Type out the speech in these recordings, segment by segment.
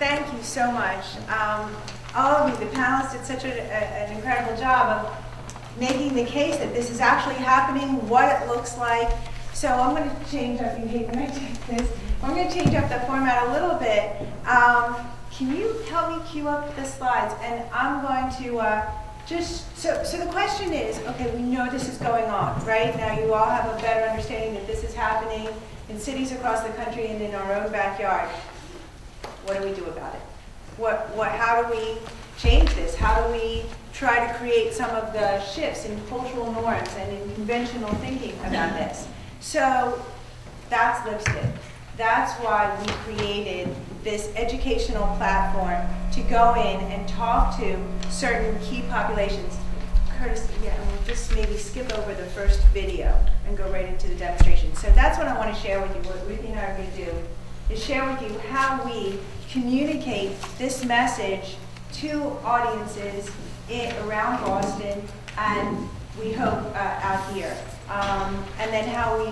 thank you so much. All of you, the panelists did such an incredible job of making the case that this is actually happening, what it looks like. So I'm going to change up, you hate when I do this, I'm going to change up the format a little bit. Can you help me cue up the slides? And I'm going to so the question is, okay, we know this is going on, right? Now you all have a better understanding that this is happening in cities across the country and in our own backyard. What do we do about it? How do we change this? How do we try to create some of the shifts in cultural norms and in conventional thinking about this? So that's Lipstick. That's why we created this educational platform to go in and talk to certain key populations. Curtis, yeah, and we'll just maybe skip over the first video and go right into the demonstration. So that's what I want to share with you. What Ruthie and I are going to do is share with you how we communicate this message to audiences around Boston and we hope out here. And then how we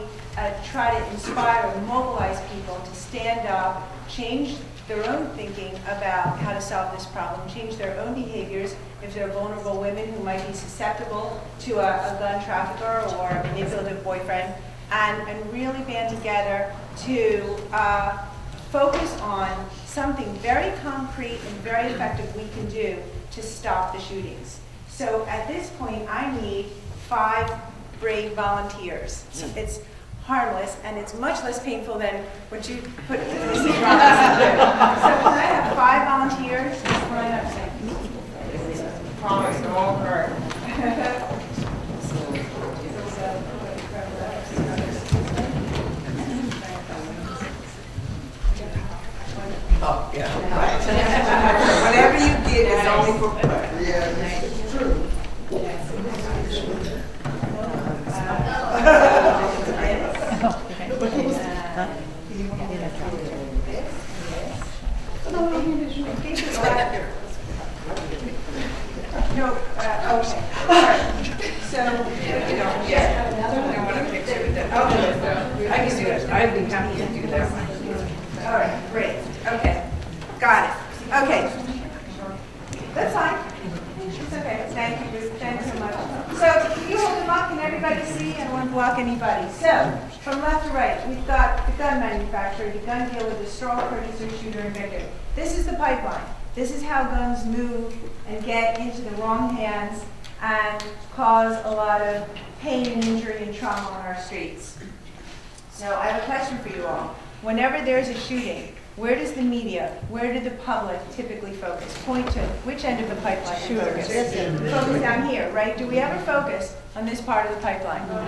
try to inspire and mobilize people to stand up, change their own thinking about how to solve this problem, change their own behaviors if they're vulnerable women who might be susceptible to a gun trafficker or a manipulative boyfriend, and really band together to focus on something very concrete and very effective we can do to stop the shootings. So at this point, I need 5 brave volunteers. So it's harmless and it's much less painful than what you put in the So can I have 5 volunteers? Line up, say. Promise, they're all hurt. Oh, yeah, right. Whatever you get is only for play. Yeah, that's true. No, okay. All right. So, yeah. I want a picture with that. Oh, I can do that. I'd be happy to do that one. All right, great. Okay, got it. Okay, that's fine. It's okay. Thank you, Ruth. Thanks so much. So, can you hold them up? Can everybody see? I don't want to block anybody. So, from left to right, we've got the gun manufacturer, the gun dealer, the straw producer, shooter, and victim. This is the pipeline. This is how guns move and get into the wrong hands and cause a lot of pain and injury and trauma on our streets. So I have a question for you all. Whenever there's a shooting, where does the media, where do the public typically focus? Point to which end of the pipeline you focus. Focus down here, right? Do we ever focus on this part of the pipeline? No.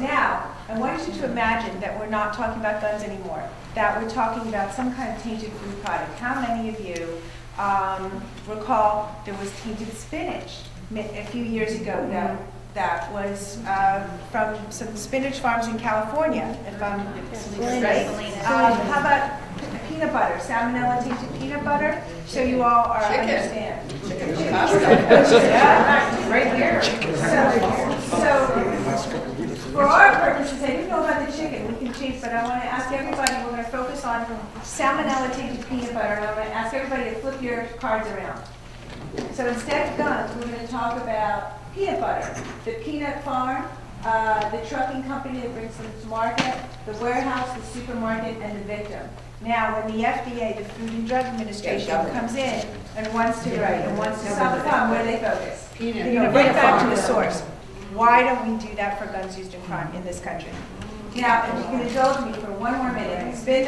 Now, I want you to imagine that we're not talking about guns anymore, that we're talking about some kind of tainted food product. How many of you recall there was tainted spinach a few years ago that was from some spinach farms in California, if I'm right? How about peanut butter, salmonella tainted peanut butter? So you all are understand. Yeah, right here. So for our purposes, I didn't know about the chicken. We can change, but I want to ask everybody. We're going to focus on salmonella tainted peanut butter, and I'm going to ask everybody to flip your cards around. So instead of guns, we're going to talk about peanut butter, the peanut farm, the trucking company that brings them to market, the warehouse, the supermarket, and the victim. Now, when the FDA, the Food and Drug Administration, comes in and wants to stop the problem, where do they focus? They go right back to the source. Why don't we do that for guns used in crime in this country? Now, if you can indulge me for one more minute, spin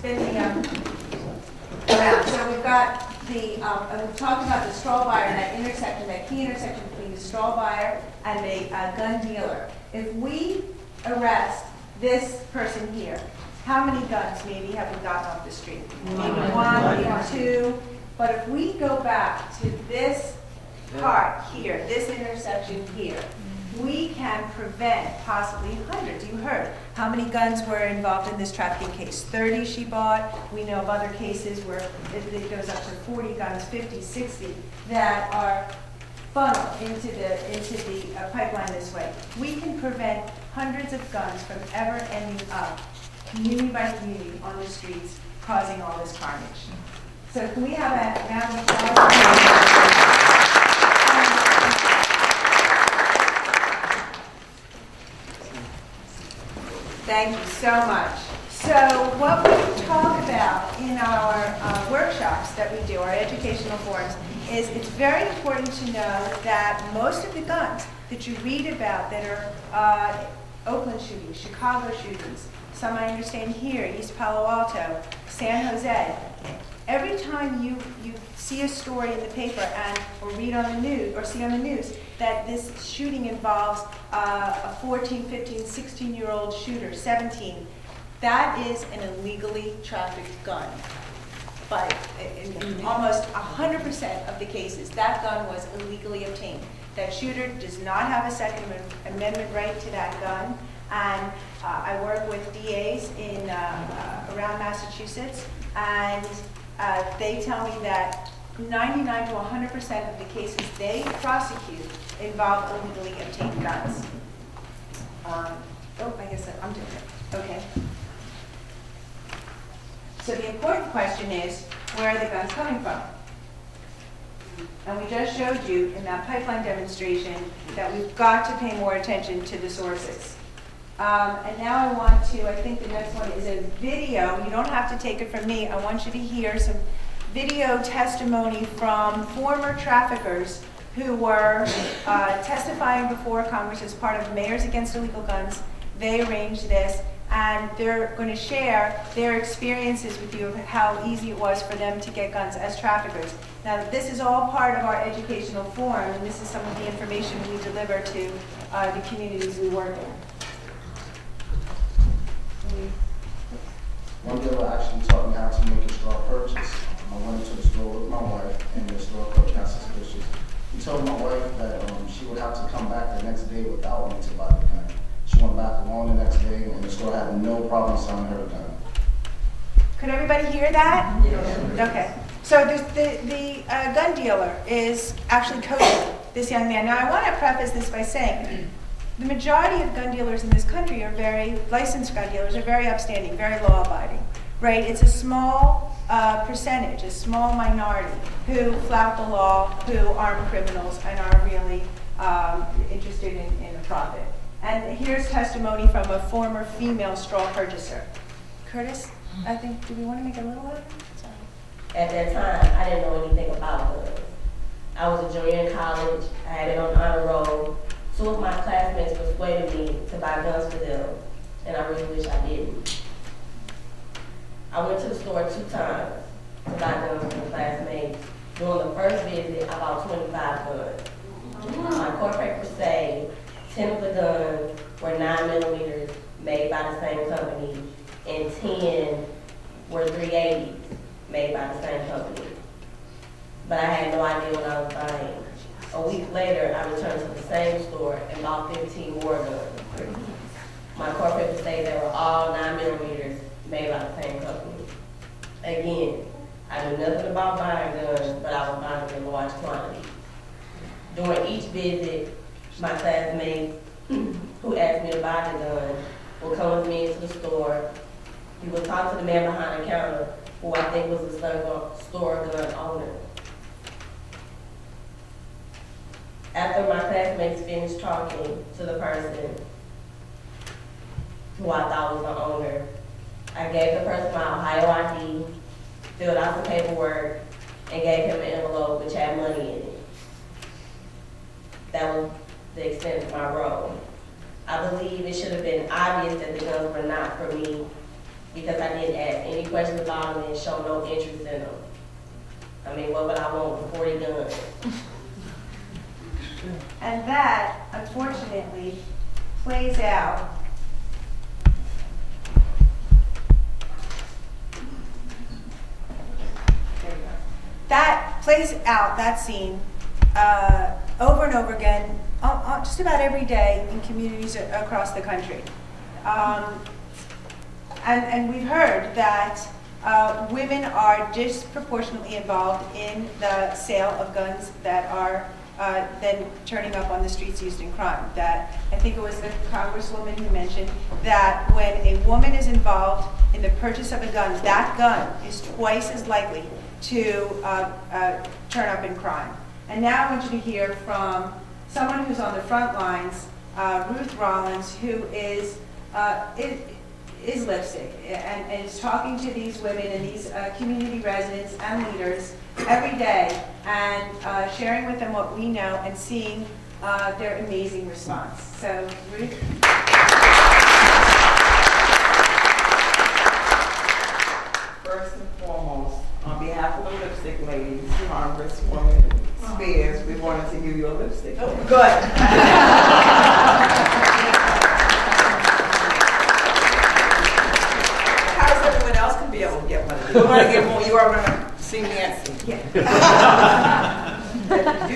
the around. So we've got we've talked about the straw buyer, that intersection, that key intersection between the straw buyer and the gun dealer. If we arrest this person here, how many guns maybe have we gotten off the street? Maybe 1, maybe 2. But if we go back to this part here, this intersection here, we can prevent possibly hundreds. You heard how many guns were involved in this trafficking case. 30 she bought. We know of other cases where it goes up to 40 guns, 50, 60 that are funneled into the pipeline this way. We can prevent hundreds of guns from ever ending up community by community on the streets causing all this carnage. So can we have a round of applause? Thank you so much. So what we talk about in our workshops that we do, our educational forums, is it's very important to know that most of the guns that you read about that are Oakland shootings, Chicago shootings, some I understand here, East Palo Alto, San Jose, every time you see a story in the paper or read on the news or see on the news that this shooting involves a 14, 15, 16-year-old shooter, 17, that is an illegally trafficked gun. But in almost 100% of the cases, that gun was illegally obtained. That shooter does not have a Second Amendment right to that gun. And I work with DAs around Massachusetts, and they tell me that 99 to 100% of the cases they prosecute involve illegally obtained guns. I guess I'm doing it. Okay. So the important question is, where are the guns coming from? And we just showed you in that pipeline demonstration that we've got to pay more attention to the sources. And now I think the next one is a video. You don't have to take it from me. I want you to hear some video testimony from former traffickers who were testifying before Congress as part of Mayors Against Illegal Guns. They arranged this, and they're going to share their experiences with you of how easy it was for them to get guns as traffickers. Now, this is all part of our educational forum, and this is some of the information we deliver to the communities we work in. One dealer actually taught me how to make a straw purchase. I went into the store with my wife, and the store clerk got suspicious. He told my wife that she would have to come back the next day without me to buy the gun. She went back alone the next day, and the store had no problem selling her the gun. Could everybody hear that? Yes. Okay. So the gun dealer is actually coaching this young man. Now, I want to preface this by saying the majority of gun dealers in this country licensed gun dealers are very upstanding, very law-abiding, right? It's a small percentage, a small minority who flout the law, who aren't criminals and are really interested in a profit. And here's testimony from a former female straw purchaser. Curtis, I think, do we want to make it a little louder? At that time, I didn't know anything about guns. I was a junior in college. I had it on honor roll. Two of my classmates persuaded me to buy guns for them, and I really wish I didn't. I went to the store 2 times to buy guns for the classmates. During the first visit, I bought 25 guns. My court papers say 10 of the guns were 9mm made by the same company, and 10 were 380s made by the same company. But I had no idea what I was buying. A week later, I returned to the same store and bought 15 more guns. My court papers say they were all 9mm made by the same company. Again, I knew nothing about buying guns, but I was buying them in large quantities. During each visit, my classmates who asked me to buy the gun would come with me into the store. We would talk to the man behind the counter, who I think was the store gun owner. After my classmates finished talking to the person who I thought was the owner, I gave the person my Ohio ID, filled out some paperwork, and gave him an envelope which had money in it. That was the extent of my role. I believe it should have been obvious that the guns were not for me, because I didn't ask any questions about them and show no interest in them. I mean, what would I want with 40 guns? And that, unfortunately, plays out that scene over and over again, just about every day in communities across the country. And we've heard that women are disproportionately involved in the sale of guns that are then turning up on the streets used in crime. That I think it was the Congresswoman who mentioned that when a woman is involved in the purchase of a gun, that gun is twice as likely to turn up in crime. And now I want you to hear from someone who's on the front lines, Ruth Rollins, who is Lipstick and is talking to these women and these community residents and leaders every day and sharing with them what we know and seeing their amazing response. So, Ruth? First and foremost, on behalf of the Lipstick Ladies, Congresswoman Spears, we wanted to give you a lipstick. Oh, good. How's everyone else can be able to get one of these? We're going to get more. You are going to see Nancy. Yeah.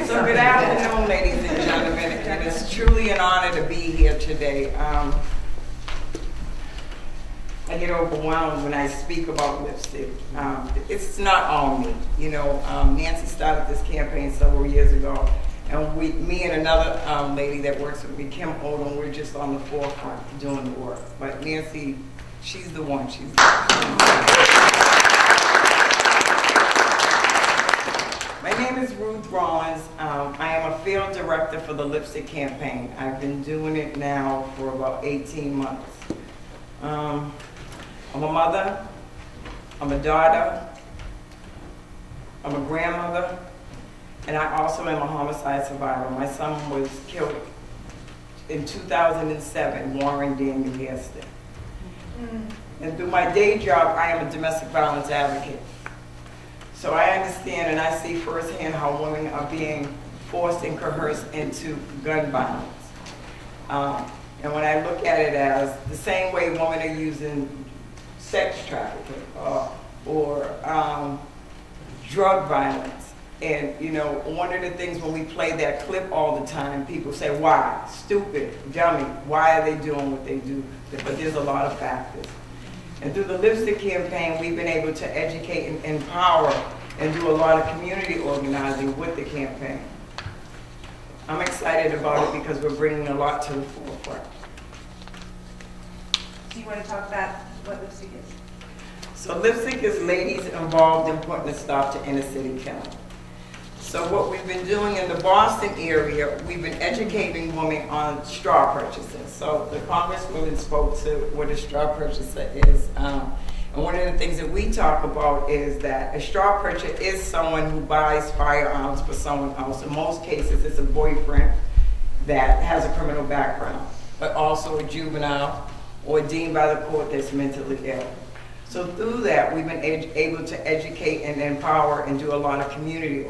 So good afternoon, ladies and gentlemen, and it's truly an honor to be here today. I get overwhelmed when I speak about lipstick. It's not all me. You know, Nancy started this campaign several years ago, and me and another lady that works with me, Kim Odom, we're just on the forefront doing the work. But Nancy, she's the one. She's the one. My name is Ruth Rollins. I am a field director for the Lipstick campaign. I've been doing it now for about 18 months. I'm a mother, I'm a daughter, I'm a grandmother, and I also am a homicide survivor. My son was killed in 2007, Warren Daniel Gaston. And through my day job, I am a domestic violence advocate. So I understand and I see firsthand how women are being forced and coerced into gun violence. And when I look at it as the same way women are using sex trafficking or drug violence. And you know, one of the things when we play that clip all the time, people say, why? Stupid, dummy, why are they doing what they do? But there's a lot of factors. And through the Lipstick campaign, we've been able to educate and empower and do a lot of community organizing with the campaign. I'm excited about it because we're bringing a lot to the forefront. Do you want to talk about what Lipstick is? So Lipstick is ladies involved in putting a stop to inner city killing. So what we've been doing in the Boston area, we've been educating women on straw purchases. So the Congresswoman spoke to what a straw purchaser is. And one of the things that we talk about is that a straw purchaser is someone who buys firearms for someone else. In most cases, it's a boyfriend that has a criminal background, but also a juvenile or deemed by the court that's mentally ill. So through that, we've been able to educate and empower and do a lot of community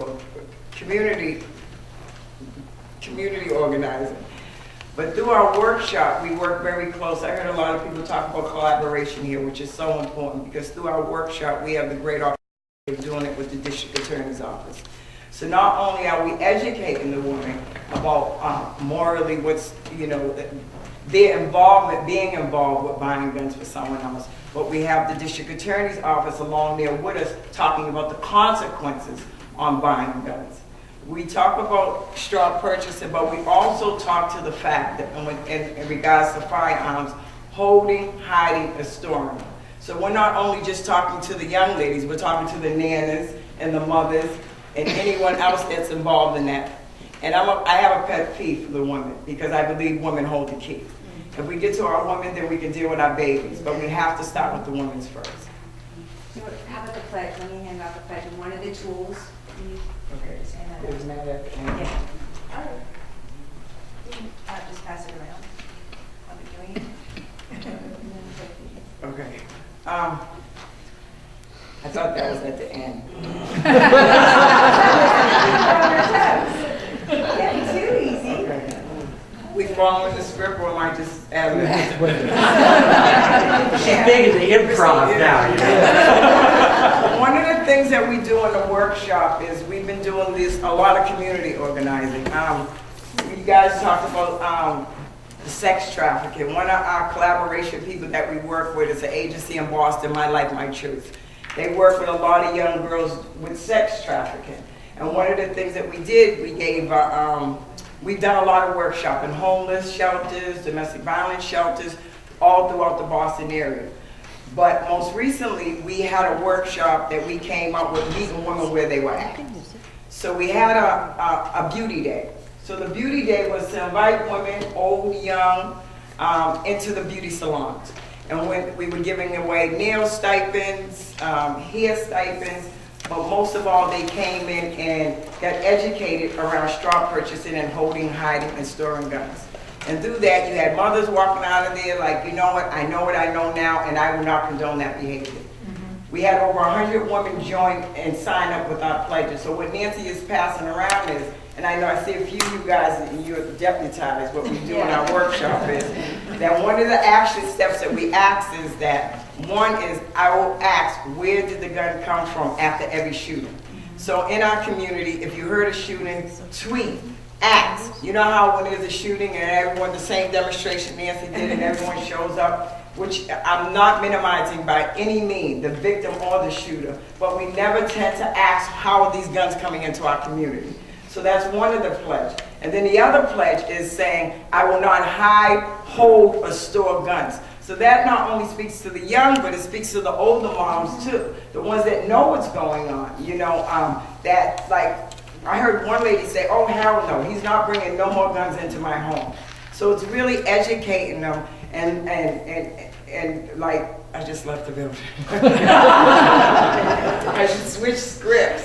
organizing. But through our workshop, we work very close. I heard a lot of people talk about collaboration here, which is so important because through our workshop, we have the great opportunity of doing it with the district attorney's office. So not only are we educating the women about morally what's, you know, their involvement, being involved with buying guns for someone else, but we have the district attorney's office along there with us talking about the consequences on buying guns. We talk about straw purchasing, but we also talk to the fact that in regards to firearms, holding, hiding, and storing. So we're not only just talking to the young ladies, we're talking to the nanas and the mothers and anyone else that's involved in that. And I have a pet peeve for the women because I believe women hold the key. If we get to our women, then we can deal with our babies, but we have to start with the women's first. So how about the pledge? Let me hand out the pledge. And one of the tools. Okay. Isn't that it? Yeah. All right. Just pass it around. I'll be doing it. Okay. I thought that was at the end. Yeah, too easy. Okay. We following the script, or am I just adding? She's big in the improv now. One of the things that we do in the workshop is we've been doing a lot of community organizing. You guys talked about the sex trafficking. One of our collaboration people that we work with is an agency in Boston, My Life, My Truth. They work with a lot of young girls with sex trafficking. And one of the things that we did, we've done a lot of workshop in homeless shelters, domestic violence shelters, all throughout the Boston area. But most recently, we had a workshop that we came up with meeting women where they were at. So we had a beauty day. So the beauty day was to invite women, old, young, into the beauty salons. And when we were giving away nail stipends, hair stipends, but most of all, they came in and got educated around straw purchasing and holding, hiding, and storing guns. And through that, you had mothers walking out of there like, you know what I know now, and I will not condone that behavior. We had over 100 women join and sign up with our pledges. So what Nancy is passing around is, and I know I see a few of you guys, and you're deputized, what we do in our workshop is, that one of the action steps that we ask is that, one is, I will ask, where did the gun come from after every shooting? So in our community, if you heard a shooting, tweet, ask. You know how when there's a shooting and everyone, the same demonstration Nancy did, and everyone shows up, which I'm not minimizing by any means, the victim or the shooter, but we never tend to ask how are these guns coming into our community. So that's one of the pledge. And then the other pledge is saying, I will not hide, hold, or store guns. So that not only speaks to the young, but it speaks to the older moms too, the ones that know what's going on. You know, that like, I heard one lady say, oh hell no, he's not bringing no more guns into my home. So it's really educating them and like, I just left the building. I should switch scripts.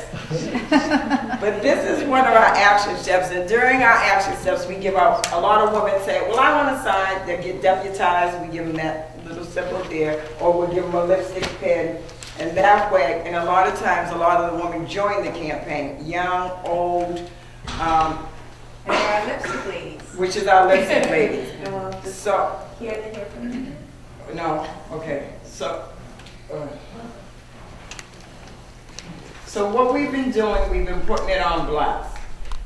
But this is one of our action steps, and during our action steps, we give out, a lot of women say, well, I want to sign, they get deputized, we give them that little symbol there, or we'll give them a lipstick pen, and that way, and a lot of times, a lot of the women join the campaign, young, old, And our lipstick ladies. which is our lipstick ladies. And we'll just So, hear from you. no, okay, so what we've been doing, we've been putting it on blast.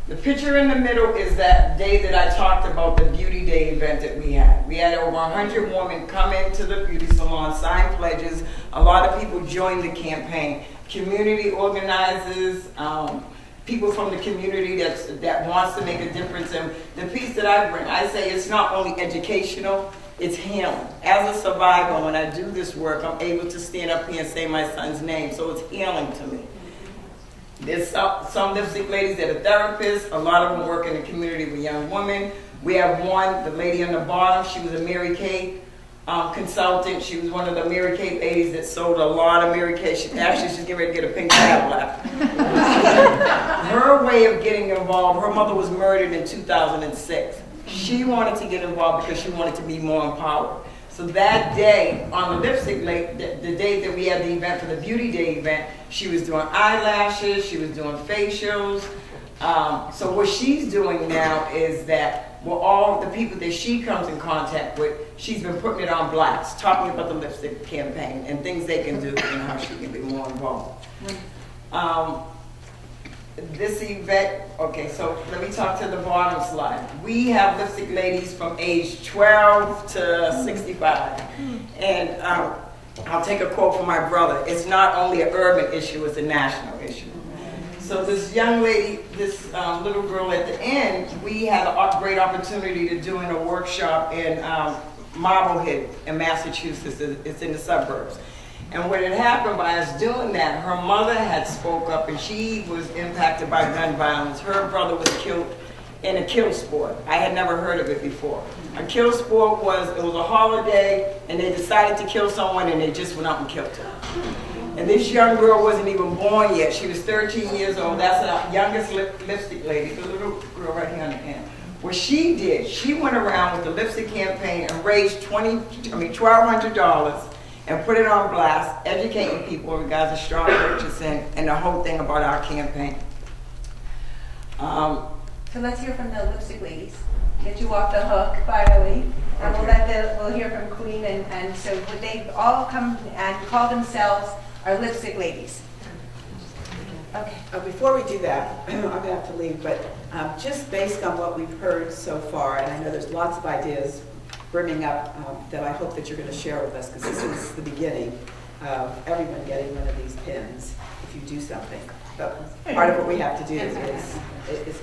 The picture in the middle is that day that I talked about, the beauty day event that we had. We had over 100 women come into the beauty salon, sign pledges. A lot of people joined the campaign. Community organizers, people from the community that wants to make a difference. And the piece that I bring, I say it's not only educational, it's healing. As a survivor, when I do this work, I'm able to stand up here and say my son's name, so it's healing to me. There's some lipstick ladies that are therapists. A lot of them work in the community with young women. We have one, the lady on the bottom, she was a Mary Kay consultant. She was one of the Mary Kay ladies that sold a lot of Mary Kay. She's getting ready to get a pink Cadillac. Her way of getting involved, her mother was murdered in 2006. She wanted to get involved because she wanted to be more empowered. So that day, on the lipstick lake, the day that we had the event for the beauty day event, she was doing eyelashes, she was doing facials. So what she's doing now is that with all the people that she comes in contact with, she's been putting it on blast, talking about the lipstick campaign and things they can do and how she can be more involved. This event, okay, so let me talk to the bottom slide. We have lipstick ladies from age 12 to 65. And I'll take a quote from my brother. It's not only an urban issue, it's a national issue. So this young lady, this little girl at the end, we had a great opportunity to doing a workshop in Marblehead in Massachusetts. It's in the suburbs. And what had happened by us doing that, her mother had spoke up and she was impacted by gun violence. Her brother was killed in a kill sport. I had never heard of it before. A kill sport was a holiday and they decided to kill someone and they just went out and killed her. And this young girl wasn't even born yet. She was 13 years old. That's our youngest lipstick lady, the little girl right here on the end. What she did, she went around with the lipstick campaign and raised $1,200 and put it on blast, educating people in regards to strong purchasing and the whole thing about our campaign. So let's hear from the lipstick ladies. Get you off the hook, finally. And we'll hear from Queen, and so would they all come and call themselves our lipstick ladies? Okay. Before we do that, I'm going to have to leave, but just based on what we've heard so far, and I know there's lots of ideas brimming up that I hope that you're going to share with us, because this is the beginning of everyone getting one of these pins if you do something. But part of what we have to do is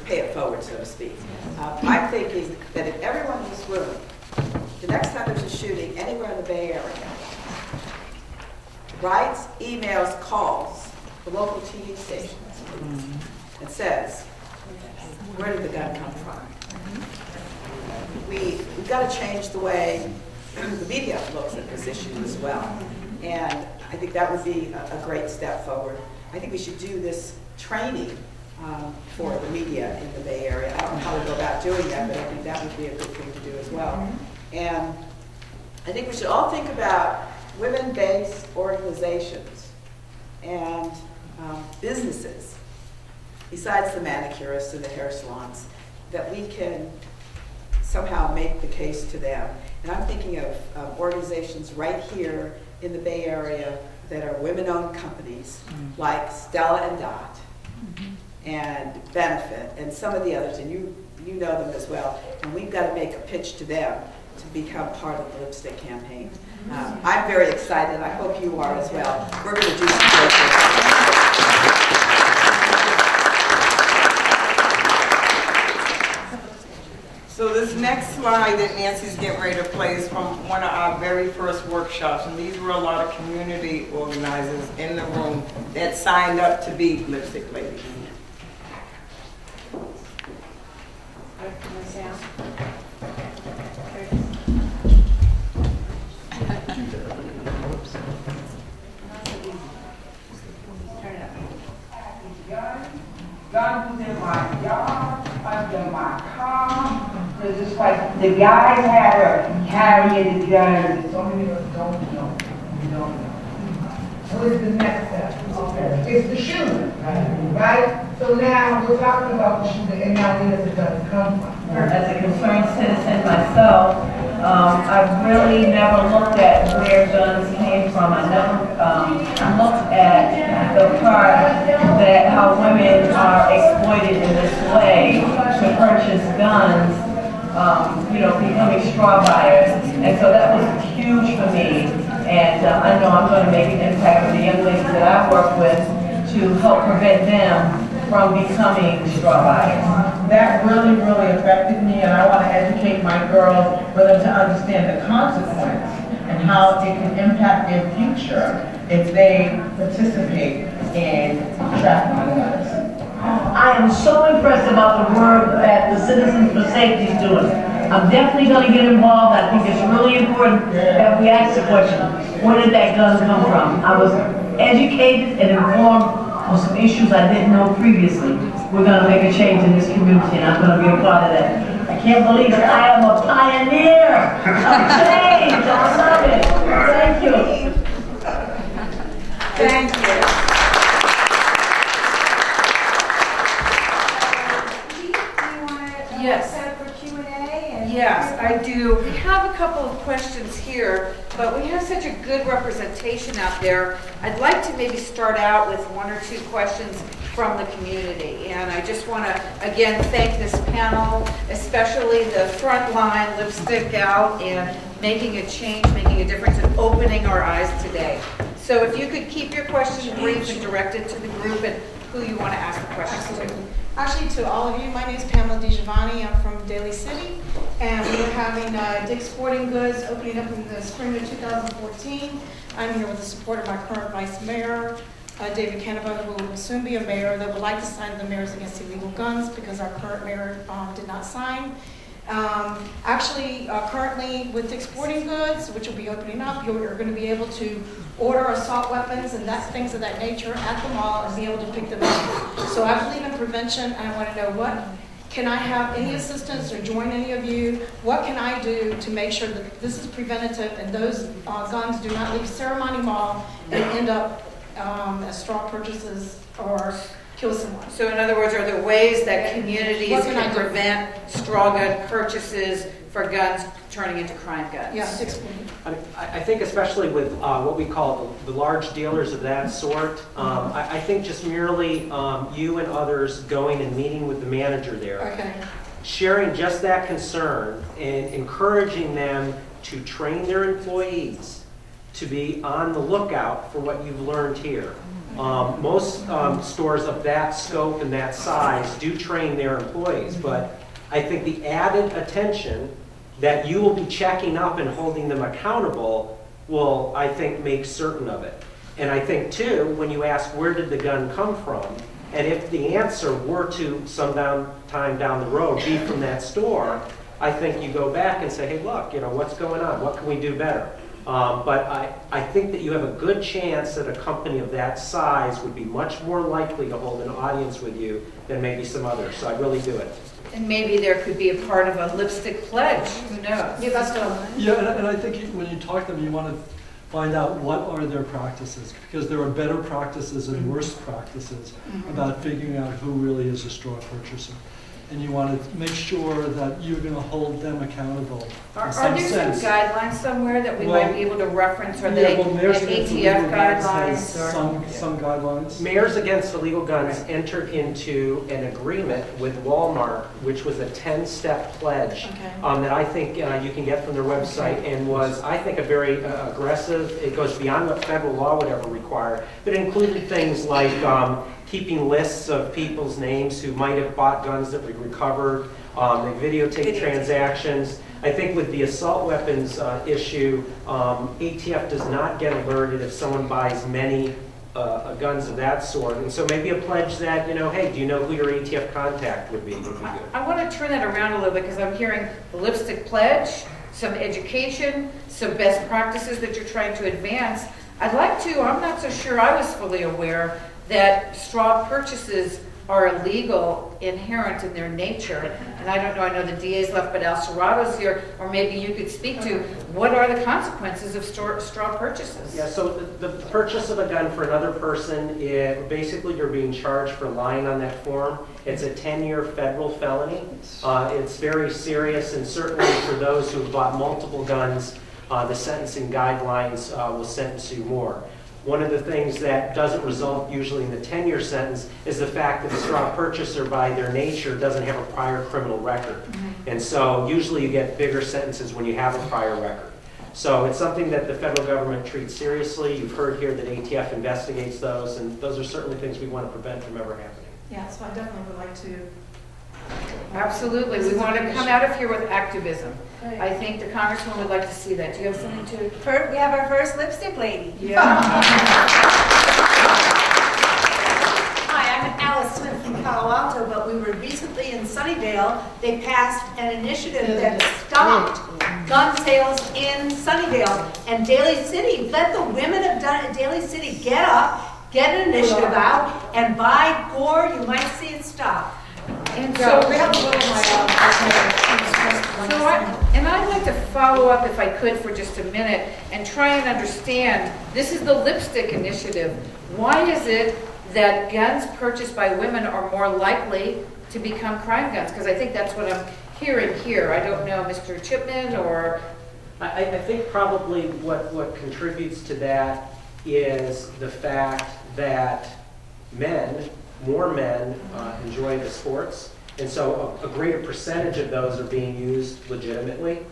pay it forward, so to speak. I'm thinking that if everyone in this room, the next time there's a shooting anywhere in the Bay Area, writes, emails, calls the local TV stations and says, where did the gun come from? We've got to change the way the media looks at this issue as well. And I think that would be a great step forward. I think we should do this training for the media in the Bay Area. I don't know how to go about doing that, but I think that would be a good thing to do as well. And I think we should all think about women-based organizations and businesses, besides the manicurists and the hair salons, that we can somehow make the case to them. And I'm thinking of organizations right here in the Bay Area that are women-owned companies, like Stella and Dot, and Benefit, and some of the others, and you know them as well. And we've got to make a pitch to them to become part of the lipstick campaign. I'm very excited. I hope you are as well. We're going to do some great things. So this next slide that Nancy's getting ready to play is from one of our very first workshops, and these were a lot of community organizers in the room that signed up to be lipstick ladies. Guns in my yard, under my car. It's just like the guys had her carrying the guns. So many of us don't know. We don't know. What is the next step? Okay. It's the shooter, right? So now we're talking about the shooter, and now where does the gun come from? As a concerned citizen myself, I've really never looked at where guns came from. I never looked at the part that how women are exploited in this way to purchase guns, becoming straw buyers. And so that was huge for me. And I know I'm going to make an impact with the young ladies that I work with to help prevent them from becoming straw buyers. That really, really affected me, and I want to educate my girls for them to understand the consequence and how it can impact their future if they participate in trafficking guns. I am so impressed about the work that the Citizens for Safety is doing. I'm definitely going to get involved. I think it's really important that we ask the question, where did that gun come from? I was educated and informed on some issues I didn't know previously. We're going to make a change in this community, and I'm going to be a part of that. I can't believe it. I am a pioneer of change. I love it. Thank you. Thank you. Do you want to Yes. set up for Q&A? Yes, I do. We have a couple of questions here, but we have such a good representation out there. I'd like to maybe start out with one or two questions from the community. And I just want to, again, thank this panel, especially the frontline Lipstick Out and making a change, making a difference, and opening our eyes today. So if you could keep your questions brief and directed to the group and who you want to ask the questions to. Actually, to all of you, my name is Pamela DiGiovanni. I'm from Daly City, and we're having Dick's Sporting Goods opening up in the spring of 2014. I'm here with the support of my current Vice Mayor, David Canova, who will soon be a mayor, that would like to sign the Mayors Against Illegal Guns because our current mayor did not sign. Currently with Dick's Sporting Goods, which will be opening up, you're going to be able to order assault weapons and things of that nature at the mall and be able to pick them up. So I believe in prevention, and I want to know can I have any assistance or join any of you? What can I do to make sure that this is preventative and those guns do not leave Ceremony Mall and end up as straw purchases or kill someone? So in other words, are there ways that communities What can I can do? prevent straw gun purchases for guns turning into crime guns? Yeah, Dick's Sporting. I think especially with what we call the large dealers of that sort, I think just merely you and others going and meeting with the manager there, Okay. sharing just that concern and encouraging them to train their employees to be on the lookout for what you've learned here. Most stores of that scope and that size do train their employees, but I think the added attention that you will be checking up and holding them accountable will, I think, make certain of it. And I think too, when you ask where did the gun come from, and if the answer were to time down the road be from that store, I think you go back and say, hey, look, what's going on? What can we do better? But I think that you have a good chance that a company of that size would be much more likely to hold an audience with you than maybe some others. So I really do it. And maybe there could be a part of a lipstick pledge, who knows? Yeah, that's what Yeah, and I think when you talk to them, you want to find out what are their practices, because there are better practices and worse practices about figuring out who really is a straw purchaser. And you want to make sure that you're going to hold them accountable Are in some there sense. some guidelines somewhere that we Well, might be able to reference? Are Yeah, they well, Mayors Against Illegal ATF Guns guidelines? has or- some guidelines. Mayors Against Illegal Guns entered into an agreement with Walmart, which was a 10-step pledge that I think you can get from their website, and was, I think, a very aggressive. It goes beyond what federal law would ever require, but it included things like keeping lists of people's names who might have bought guns that we recovered. They videotape transactions. I think with the assault weapons issue, ATF does not get alerted if someone buys many guns of that sort. And so maybe a pledge that, hey, do you know who your ATF contact would be good. I want to turn that around a little bit because I'm hearing the lipstick pledge, some education, some best practices that you're trying to advance. I'm not so sure I was fully aware that straw purchases are illegal, inherent in their nature. And I don't know, I know the DA's left, but Al Serrato's here, or maybe you could speak to what are the consequences of straw purchases? Yeah, so the purchase of a gun for another person, basically you're being charged for lying on that form. It's a 10-year federal felony. It's very serious, and certainly for those who have bought multiple guns, the sentencing guidelines will sentence you more. One of the things that doesn't result usually in the 10-year sentence is the fact that the straw purchaser, by their nature, doesn't have a prior criminal record. And so usually you get bigger sentences when you have a prior record. So it's something that the federal government treats seriously. You've heard here that ATF investigates those, and those are certainly things we want to prevent from ever happening. Yeah, so I definitely would like to. Absolutely. We want to come out of here with activism. I think the Congresswoman would like to see that. Do you have something to? We have our first lipstick lady. Yeah. Hi, I'm Alice Smith from Palo Alto, but we were recently in Sunnyvale. They passed an initiative that stopped gun sales in Sunnyvale. And Daly City, let the women of Daly City get up, get an initiative out, and by gore, you might see it stop. And so we have a little and I'd like to follow up, if I could, for just a minute and try and understand, this is the lipstick initiative. Why is it that guns purchased by women are more likely to become crime guns? Because I think that's what I'm hearing here. I don't know, Mr. Chipman, or... I think probably what contributes to that is the fact that more men enjoy the sports. And so a greater percentage of those are being used legitimately.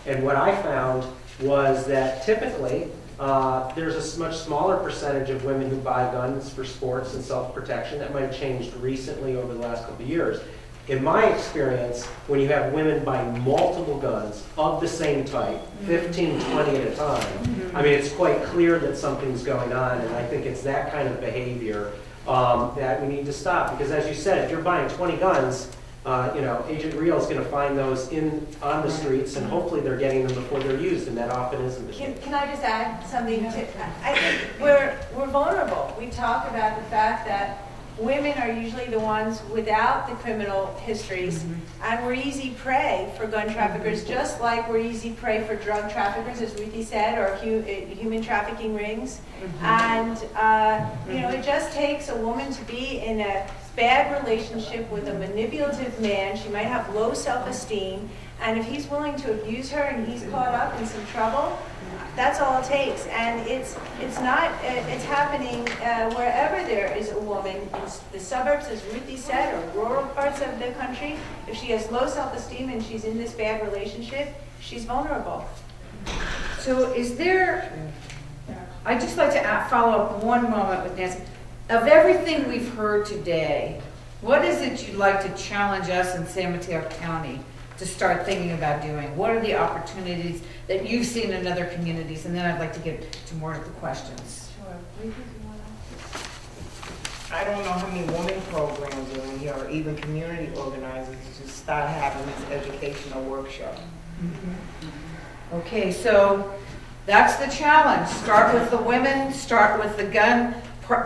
And what I found was that typically there's a much smaller percentage of women who buy guns for sports and self-protection. That might have changed recently over the last couple of years. In my experience, when you have women buy multiple guns of the same type, 15, 20 at a time, I mean, it's quite clear that something's going on, and I think it's that kind of behavior that we need to stop. Because as you said, if you're buying 20 guns, Agent Real is going to find those on the streets, and hopefully they're getting them before they're used, and that often isn't the case. Can I just add something? I think we're vulnerable. We talk about the fact that women are usually the ones without the criminal histories, and we're easy prey for gun traffickers, just like we're easy prey for drug traffickers, as Ruthie said, or human trafficking rings. And it just takes a woman to be in a bad relationship with a manipulative man. She might have low self-esteem, and if he's willing to abuse her and he's caught up in some trouble, that's all it takes. And it's happening wherever there is a woman, in the suburbs, as Ruthie said, or rural parts of the country. If she has low self-esteem and she's in this bad relationship, she's vulnerable. So I'd just like to follow up one moment with Nancy. Of everything we've heard today, what is it you'd like to challenge us in San Mateo County to start thinking about doing? What are the opportunities that you've seen in other communities? And then I'd like to get to more of the questions. Sure. I don't know how many women programs are in here, or even community organizers, to start having this educational workshop. Okay, so that's the challenge. Start with the women, start with the gun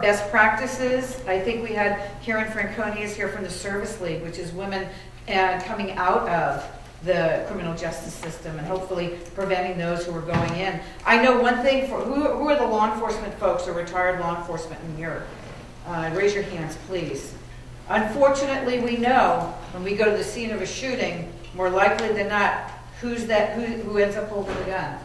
best practices. I think we had Karen Franconi is here from the Service League, which is women coming out of the criminal justice system and hopefully preventing those who are going in. I know one thing for, who are the law enforcement folks or retired law enforcement in here? Raise your hands, please. Unfortunately, we know when we go to the scene of a shooting, more likely than not, who ends up holding the gun?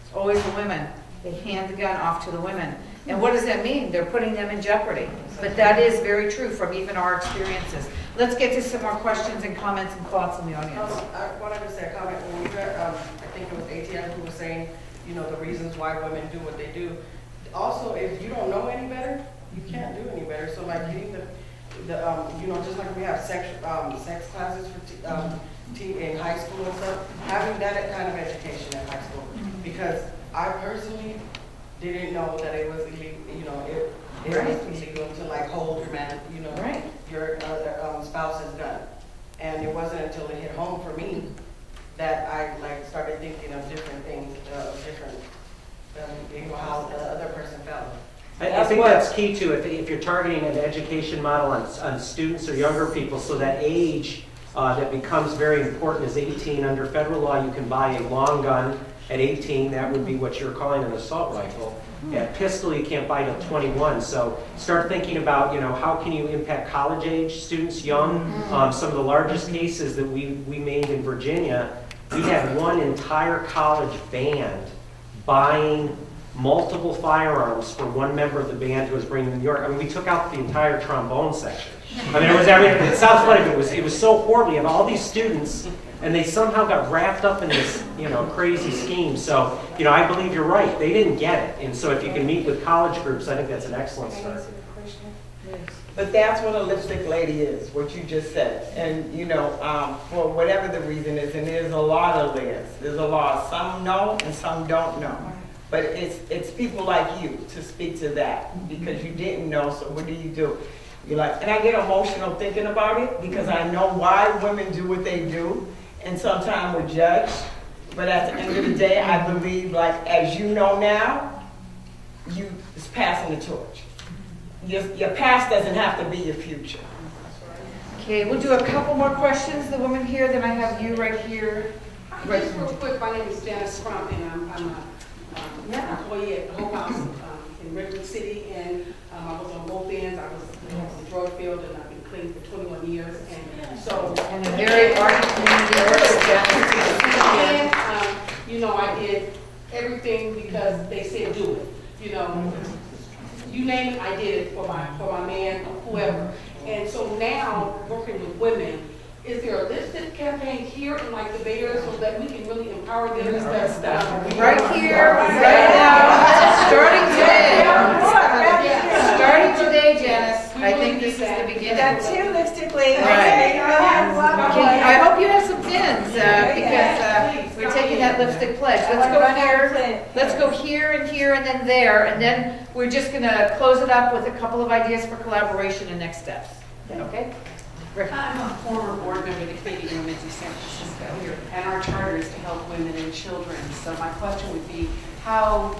It's always the women. They hand the gun off to the women. And what does that mean? They're putting them in jeopardy. But that is very true from even our experiences. Let's get to some more questions and comments and thoughts in the audience. I wanted to say a comment. When we were, I think it was ATM who was saying, you know, the reasons why women do what they do. Also, if you don't know any better, you can't do any better. So like getting the you know, just like we have sex classes for in high school and stuff, having that kind of education in high school. Because I personally didn't know that it was illegal, you know, it was illegal to like hold your man, you know, your spouse's gun. And it wasn't until it hit home for me that I like started thinking of different things, you know, how the other person felt. I think that's key too, if you're targeting an education model on students or younger people, so that age that becomes very important is 18. Under federal law, you can buy a long gun at 18. That would be what you're calling an assault rifle. At pistol, you can't buy till 21. So start thinking about, you know, how can you impact college age students young? Some of the largest cases that we made in Virginia, we had one entire college band buying multiple firearms for one member of the band who was bringing them to New York. I mean, we took out the entire trombone section. I mean, it was everything. It sounds funny, but it was so horrible. You have all these students, and they somehow got wrapped up in this, you know, crazy scheme. So, you know, I believe you're right. They didn't get it. And so if you can meet with college groups, I think that's an excellent start. But that's what a lipstick lady is, what you just said. And, you know, for whatever the reason is, and there's a lot of layers. There's a lot. Some know and some don't know. But it's people like you to speak to that, because you didn't know, so what do? You're like, and I get emotional thinking about it, because I know why women do what they do, and sometimes we're judged. But at the end of the day, I believe, like, as you know now, it's passing the torch. Your past doesn't have to be your future. Okay, we'll do a couple more questions. The woman here, then I have you right here. Just real quick, my name is Janice Crump, and I'm an employee at Hope House in Redwood City, and I was on both ends. I was in the drug field, and I've been clean for 21 years, and so. And a very ardent community worker. And, you know, I did everything because they said do it. You know, you name it, I did it for my man, whoever. And so now, working with women, is there a lipstick campaign here in like the Bay Area so that we can really empower them? Right here, right now, starting today. Starting today, Janice. I think this is the beginning. Got two lipstick ladies. Right. I hope you have some pins because we're taking that lipstick pledge. Let's go here. Let's go here and here and then there, and then we're just going to close it up with a couple of ideas for collaboration and next steps. Okay? I'm a former board member of the Canadian Women's in San Francisco, and our charter is to help women and children. So my question would be, how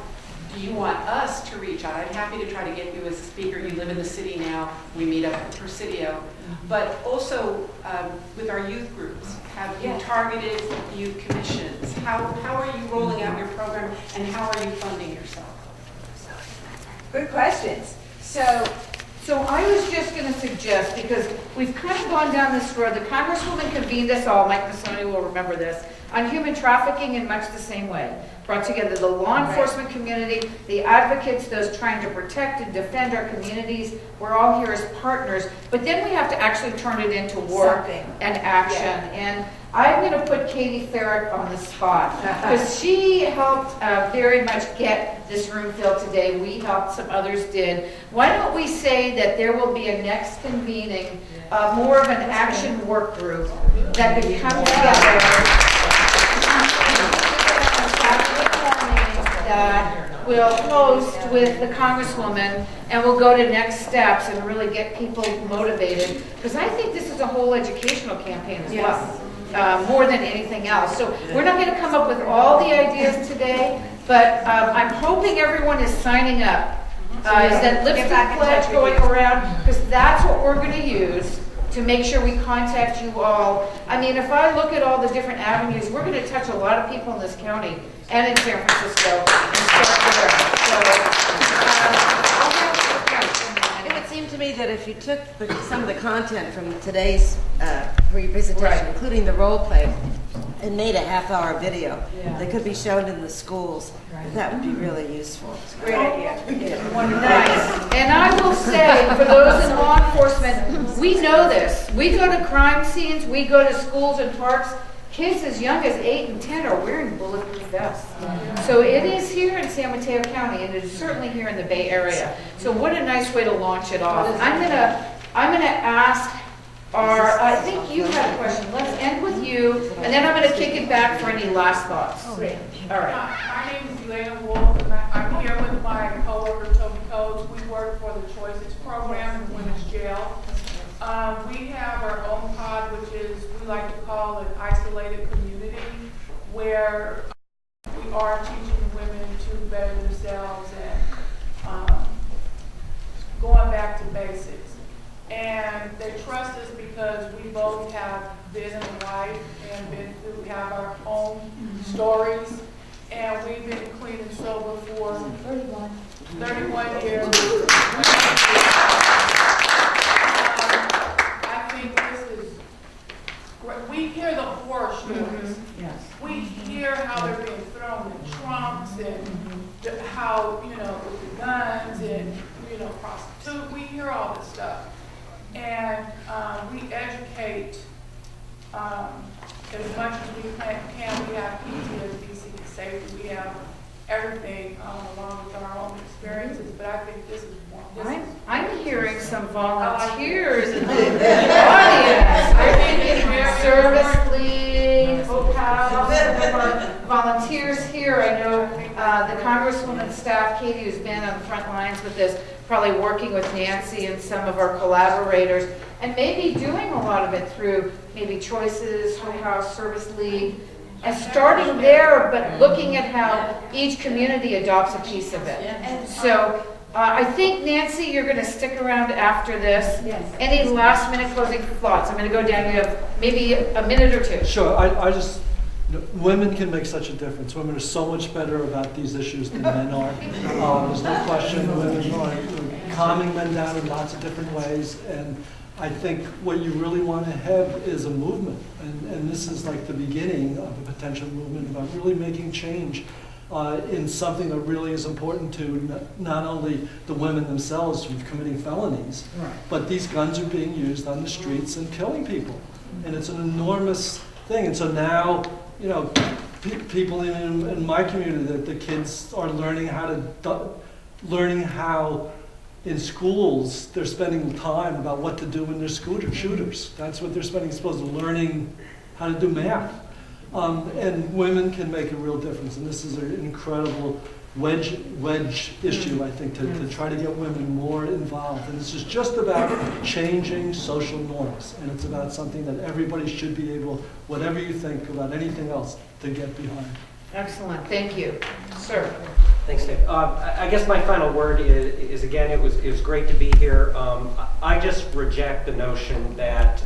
do you want us to reach out? I'm happy to try to get you as a speaker. You live in the city now. We meet up at Presidio. But also with our youth groups, have you targeted youth commissions? How are you rolling out your program, and how are you funding yourself? Good questions. So I was just going to suggest, because we've kind of gone down this road, the Congresswoman convened us all, Mike Massoni will remember this, on human trafficking in much the same way. Brought together the law enforcement community, the advocates, those trying to protect and defend our communities. We're all here as partners, but then we have to actually turn it into work and action. And I'm going to put Katie Therick on the spot because she helped very much get this room filled today. We helped, some others did. Why don't we say that there will be a next convening, more of an action work group that could come together that we'll host with the Congresswoman, and we'll go to next steps and really get people motivated, because I think this is a whole educational campaign as well, more than anything else. So we're not going to come up with all the ideas today, but I'm hoping everyone is signing up. Is that lipstick pledge going around? Because that's what we're going to use to make sure we contact you all. I mean, if I look at all the different avenues, we're going to touch a lot of people in this county and in San Francisco and start there. It would seem to me that if you took some of the content from today's presentation, including the role play, and made a half-hour video that could be shown in the schools, that would be really useful. Great idea. Nice. And I will say, for those in law enforcement, we know this. We go to crime scenes, we go to schools and parks. Kids as young as 8 and 10 are wearing bulletproof vests. So it is here in San Mateo County, and it is certainly here in the Bay Area. So what a nice way to launch it off. I'm gonna ask I think you had a question. Let's end with you, and then I'm going to kick it back for any last thoughts. Great. All right. My name is Elena Wolf, and I'm here with my coworker Toby Coates. We work for the Choices program in women's jail. We have our own pod, which is we like to call an isolated community, where we are teaching women to better themselves and going back to basics. And they trust us because we both have been in life and have our own stories. And we've been clean and sober for 31 years. I think this is great. We hear the horror stories. We hear how they're being thrown in trunks and how, with the guns and, prostitute. We hear all this stuff. And we educate as much as we can. We have PTSD safety. We have everything along with our own experiences. But I think this is one. I'm hearing some volunteers in the audience. I think Service League, Hope House, some of our volunteers here. I know the Congresswoman's staff, Katie, who's been on the front lines with this, probably working with Nancy and some of our collaborators, and maybe doing a lot of it through maybe Choices, Hope House, Service League, and starting there, but looking at how each community adopts a piece of it. So I think, Nancy, you're going to stick around after this. Any last minute closing thoughts? I'm going to go down. You have maybe a minute or two. Sure. I just, women can make such a difference. Women are so much better about these issues than men are. There's no question women are calming men down in lots of different ways. And I think what you really want to have is a movement. And this is like the beginning of a potential movement about really making change in something that really is important to not only the women themselves who are committing felonies, but these guns are being used on the streets and killing people. And it's an enormous thing. And so now, people in my community, that the kids are learning how in schools they're spending time about what to do when they're shooters. That's what they're spending, supposed to learning how to do math. And women can make a real difference. And this is an incredible wedge issue, I think, to try to get women more involved. And this is just about changing social norms. And it's about something that everybody should be able, whatever you think about anything else, to get behind. Excellent. Thank you. Sir. Thanks, Dave. I guess my final word is again, it was great to be here. I just reject the notion that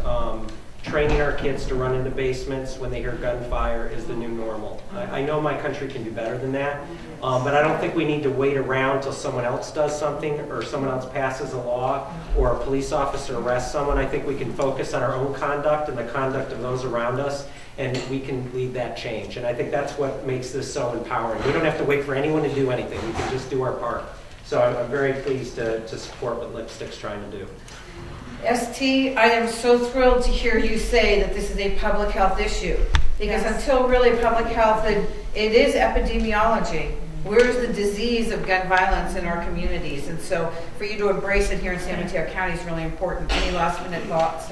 training our kids to run into basements when they hear gunfire is the new normal. I know my country can do better than that, but I don't think we need to wait around till someone else does something or someone else passes a law or a police officer arrests someone. I think we can focus on our own conduct and the conduct of those around us, and we can lead that change. And I think that's what makes this so empowering. We don't have to wait for anyone to do anything. We can just do our part. So I'm very pleased to support what Lipstick's trying to do. ST, I am so thrilled to hear you say that this is a public health issue. Because until really public health, it is epidemiology. Where is the disease of gun violence in our communities? And so for you to embrace it here in San Mateo County is really important. Any last minute thoughts?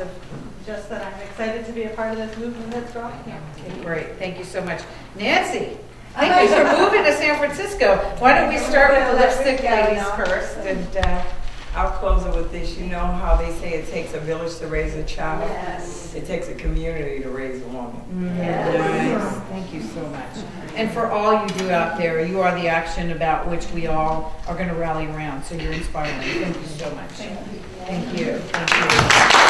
Just that I'm excited to be a part of this movement that's growing here. Okay, great. Thank you so much. Nancy, Thank you for moving to San Francisco. Why don't we start with the lipstick ladies first? And I'll close it with this. You know how they say it takes a village to raise a child? Yes. It takes a community to raise a woman. Yes. Thank you so much. And for all you do out there, you are the action about which we all are going to rally around. So you're inspiring. Thank you so much. Thank you. Thank you.